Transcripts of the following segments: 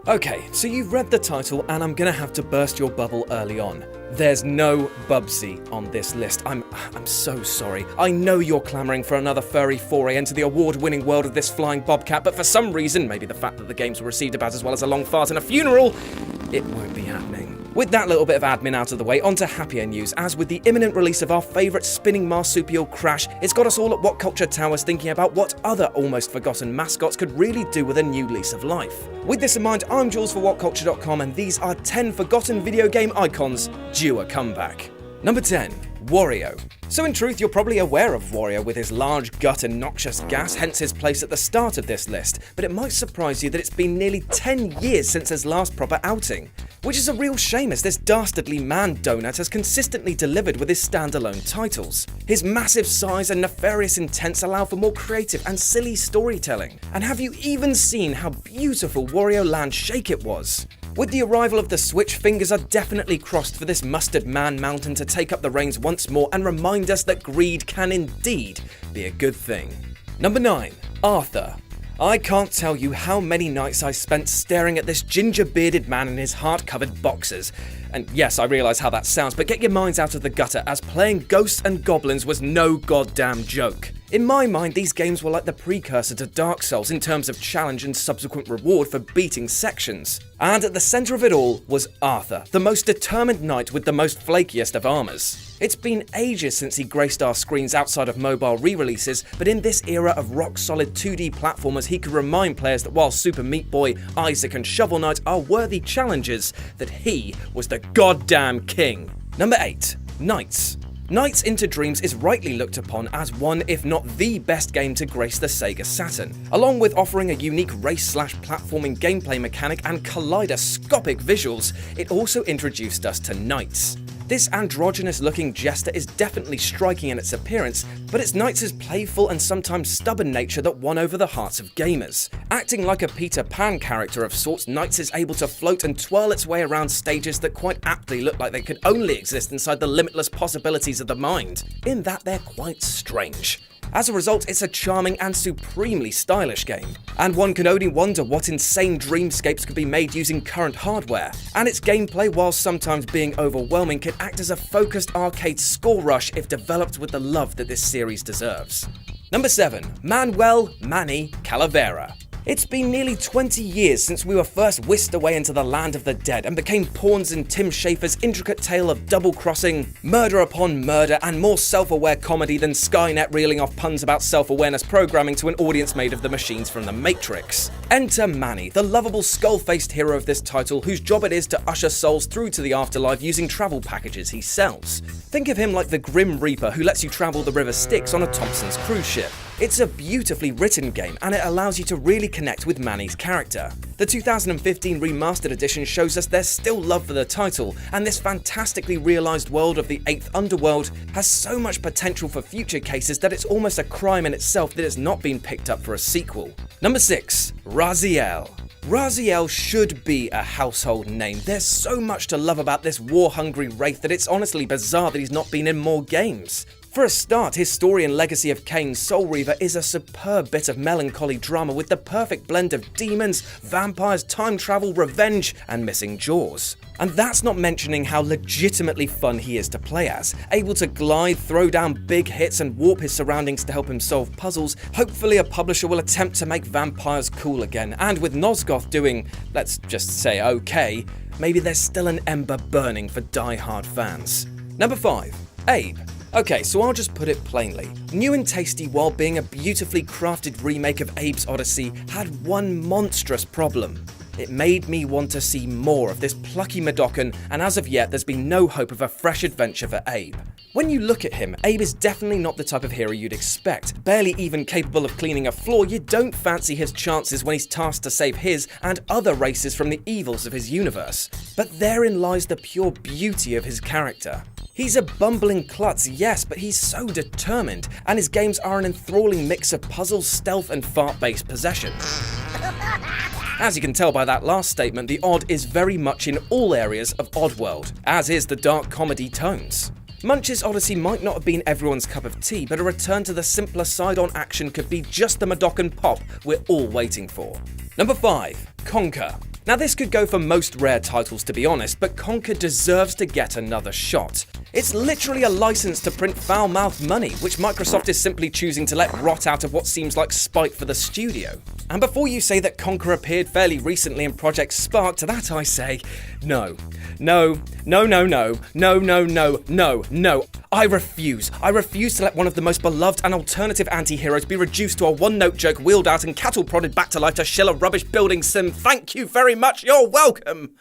Okay, so you've read the title and I'm gonna have to burst your bubble early on. There's no Bubsy on this list. I'm so sorry. I know you're clamouring for another furry foray into the award-winning world of this flying bobcat, but for some reason, maybe the fact that the games were received about as well as a long fart and a funeral, it won't be happening. With that little bit of admin out of the way, on to happier news, as with the imminent release of our favourite spinning marsupial Crash, it's got us all at WhatCulture Towers thinking about what other almost forgotten mascots could really do with a new lease of life. With this in mind, I'm Jules for WhatCulture.com, and these are 10 forgotten video game icons due a comeback. Number 10. WARIO. So in truth, you're probably aware of WARIO with his large gut and noxious gas, hence his place at the start of this list, but it might surprise you that it's been nearly 10 years since his last proper outing. Which is a real shame, as this dastardly man donut has consistently delivered with his standalone titles. His massive size and nefarious intents allow for more creative and silly storytelling. And have you even seen how beautiful Wario Land Shake It was? With the arrival of the Switch, fingers are definitely crossed for this mustard man mountain to take up the reins once more and remind us that greed can indeed be a good thing. Number 9. Arthur. I can't tell you how many nights I spent staring at this ginger-bearded man in his heart-covered boxers. And yes, I realise how that sounds, but get your minds out of the gutter, as playing Ghosts and Goblins was no goddamn joke. In my mind, these games were like the precursor to Dark Souls in terms of challenge and subsequent reward for beating sections. And at the centre of it all was Arthur, the most determined knight with the most flakiest of armours. It's been ages since he graced our screens outside of mobile re-releases, but in this era of rock-solid 2D platformers, he could remind players that while Super Meat Boy, Isaac and Shovel Knight are worthy challengers, that he was the goddamn king. Number 8. Nights. Nights into Dreams is rightly looked upon as one, if not the best game to grace the Sega Saturn. Along with offering a unique race/platforming gameplay mechanic and kaleidoscopic visuals, it also introduced us to Knights. This androgynous-looking jester is definitely striking in its appearance, but it's Knights' playful and sometimes stubborn nature that won over the hearts of gamers. Acting like a Peter Pan character of sorts, Knights is able to float and twirl its way around stages that quite aptly look like they could only exist inside the limitless possibilities of the mind, in that they're quite strange. As a result, it's a charming and supremely stylish game, and one can only wonder what insane dreamscapes could be made using current hardware. And its gameplay, while sometimes being overwhelming, can act as a focused arcade score rush if developed with the love that this series deserves. Number 7. MANUEL, MANNY, CALAVERA. It's been nearly 20 years since we were first whisked away into the land of the dead and became pawns in Tim Schafer's intricate tale of double-crossing, murder upon murder, and more self-aware comedy than Skynet reeling off puns about self-awareness programming to an audience made of the machines from The Matrix. Enter Manny, the lovable skull-faced hero of this title, whose job it is to usher souls through to the afterlife using travel packages he sells. Think of him like the Grim Reaper who lets you travel the River Styx on a Thompson's cruise ship. It's a beautifully written game, and it allows you to really connect with Manny's character. The 2015 remastered edition shows us there's still love for the title, and this fantastically realised world of the 8th Underworld has so much potential for future cases that it's almost a crime in itself that it's not been picked up for a sequel. Number 6. RAZIEL. RAZIEL should be a household name. There's so much to love about this war-hungry wraith that it's honestly bizarre that he's not been in more games. For a start, his story and legacy of Cain, Soul Reaver is a superb bit of melancholy drama with the perfect blend of demons, vampires, time travel, revenge, and missing jaws. And that's not mentioning how legitimately fun he is to play as, able to glide, throw down big hits, and warp his surroundings to help him solve puzzles. Hopefully a publisher will attempt to make vampires cool again, and with Nosgoth doing, let's just say okay, maybe there's still an ember burning for die-hard fans. Number 5. Abe. Okay, so I'll just put it plainly. New and tasty while being a beautifully crafted remake of Abe's Odyssey had one monstrous problem. It made me want to see more of this plucky Madokan, and as of yet there's been no hope of a fresh adventure for Abe. When you look at him, Abe is definitely not the type of hero you'd expect. Barely even capable of cleaning a floor, you don't fancy his chances when he's tasked to save his and other races from the evils of his universe. But therein lies the pure beauty of his character. He's a bumbling klutz, yes, but he's so determined, and his games are an enthralling mix of puzzles, stealth, and fart-based possession. As you can tell by that last statement, the odd is very much in all areas of Oddworld, as is the dark comedy tones. Munch's Odyssey might not have been everyone's cup of tea, but a return to the simpler side-on action could be just the Madocan pop we're all waiting for. Number 5. Conker. Now this could go for most Rare titles to be honest, but Conker deserves to get another shot. It's literally a license to print foul-mouthed money, which Microsoft is simply choosing to let rot out of what seems like spite for the studio. And before you say that Conker appeared fairly recently in Project Spark, to that I say, no. I refuse. I refuse to let one of the most beloved and alternative anti-heroes be reduced to a one-note joke wheeled out and cattle-prodded back to life to shill a rubbish building sim. Thank you very much, you're welcome!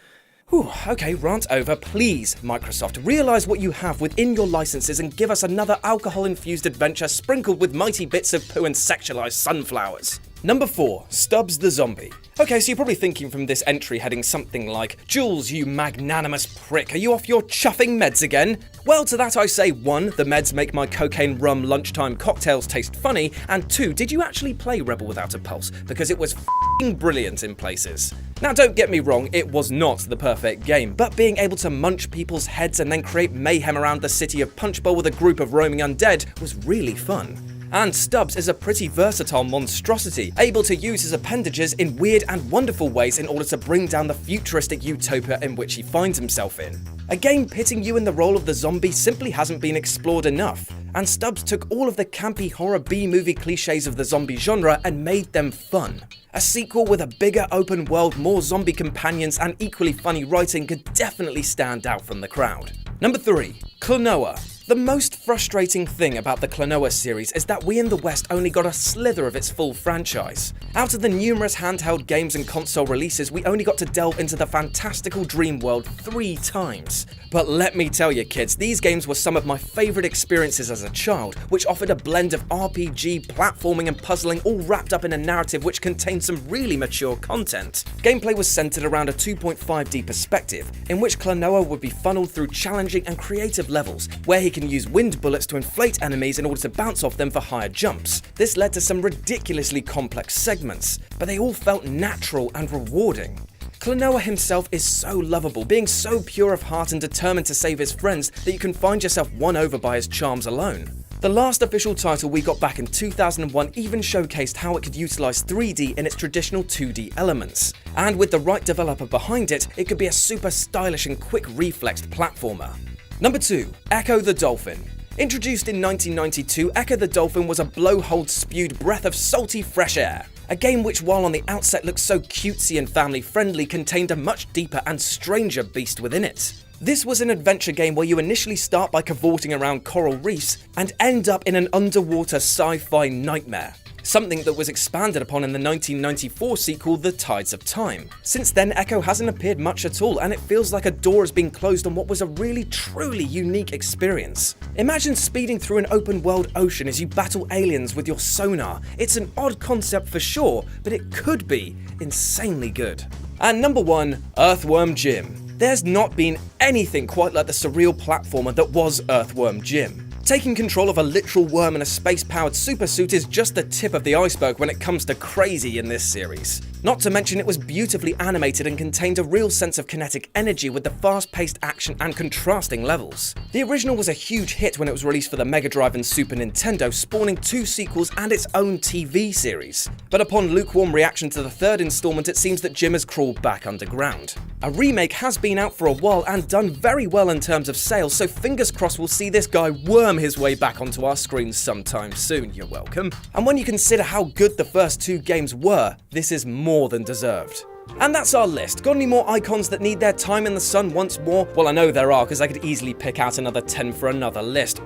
Whew, okay, rant over. Please, Microsoft, realise what you have within your licenses and give us another alcohol-infused adventure sprinkled with mighty bits of poo and sexualised sunflowers. Number 4. Stubbs the Zombie. Okay, so you're probably thinking from this entry heading something like, Jules, you magnanimous prick, are you off your chuffing meds again? Well, to that I say, 1, the meds make my cocaine rum lunchtime cocktails taste funny, and 2, did you actually play Rebel Without a Pulse? Because it was f***ing brilliant in places. Now don't get me wrong, it was not the perfect game, but being able to munch people's heads and then create mayhem around the city of Punch Bowl with a group of roaming undead was really fun. And Stubbs is a pretty versatile monstrosity, able to use his appendages in weird and wonderful ways in order to bring down the futuristic utopia in which he finds himself in. A game pitting you in the role of the zombie simply hasn't been explored enough, and Stubbs took all of the campy horror B-movie cliches of the zombie genre and made them fun. A sequel with a bigger open world, more zombie companions and equally funny writing could definitely stand out from the crowd. Number 3. KLONOA. The most frustrating thing about the KLONOA series is that we in the West only got a slither of its full franchise. Out of the numerous handheld games and console releases, we only got to delve into the fantastical dream world 3 times. But let me tell you kids, these games were some of my favourite experiences as a child, which offered a blend of RPG, platforming and puzzling all wrapped up in a narrative which contained some really mature content. Gameplay was centred around a 2.5D perspective, in which KLONOA would be funneled through challenging and creative levels, where he can use wind bullets to inflate enemies in order to bounce off them for higher jumps. This led to some ridiculously complex segments, but they all felt natural and rewarding. KLONOA himself is so lovable, being so pure of heart and determined to save his friends that you can find yourself won over by his charms alone. The last official title we got back in 2001 even showcased how it could utilise 3D in its traditional 2D elements. And with the right developer behind it, it could be a super stylish and quick reflexed platformer. Number 2. ECCO the Dolphin. Introduced in 1992, ECCO the Dolphin was a blowhole spewed breath of salty fresh air. A game which, while on the outset looked so cutesy and family friendly, contained a much deeper and stranger beast within it. This was an adventure game where you initially start by cavorting around coral reefs and end up in an underwater sci-fi nightmare. Something that was expanded upon in the 1994 sequel, The Tides of Time. Since then, ECCO hasn't appeared much at all, and it feels like a door has been closed on what was a really, truly unique experience. Imagine speeding through an open-world ocean as you battle aliens with your sonar. It's an odd concept for sure, but it could be insanely good. And number 1, EARTHWORM Jim. There's not been anything quite like the surreal platformer that was EARTHWORM Jim. Taking control of a literal worm in a space-powered supersuit is just the tip of the iceberg when it comes to crazy in this series. Not to mention it was beautifully animated and contained a real sense of kinetic energy with the fast-paced action and contrasting levels. The original was a huge hit when it was released for the Mega Drive and Super Nintendo, spawning 2 sequels and its own TV series. But upon lukewarm reaction to the 3rd installment, it seems that Jim has crawled back underground. A remake has been out for a while and done very well in terms of sales, so fingers crossed we'll see this guy worm his way back onto our screens sometime soon, you're welcome. And when you consider how good the first 2 games were, this is more than deserved. And that's our list. Got any more icons that need their time in the sun once more? Well, I know there are, because I could easily pick out another 10 for another list.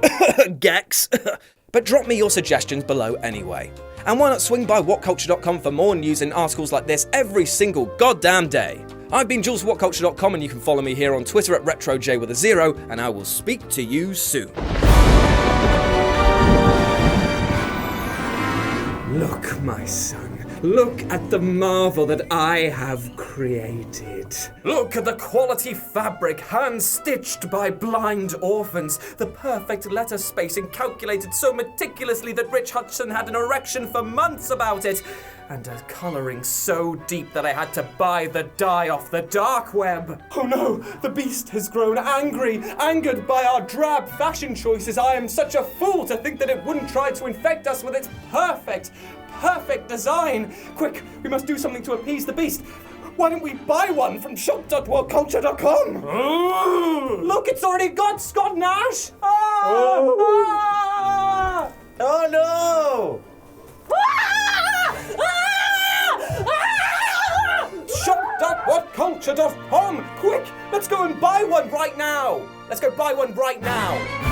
Gex! But drop me your suggestions below anyway. And why not swing by WhatCulture.com for more news and articles like this every single goddamn day. I've been Jules from WhatCulture.com, and you can follow me here on Twitter at RetroJ with a 0, and I will speak to you soon. Look, my son, Look at the marvel that I have created. Look at the quality fabric, hand-stitched by blind orphans. The perfect letter spacing calculated so meticulously that Rich Hudson had an erection for months about it. And a colouring so deep that I had to buy the dye off the dark web. Oh no, the beast has grown angry, angered by our drab fashion choices. I am such a fool to think that it wouldn't try to infect us with its perfect design. Quick, we must do something to appease the beast. Why don't we buy one from shop.whatculture.com? Look, it's already got Scott Nash. Oh no! Shop.whatculture.com! Quick, let's go and buy one right now. Let's go buy one right now.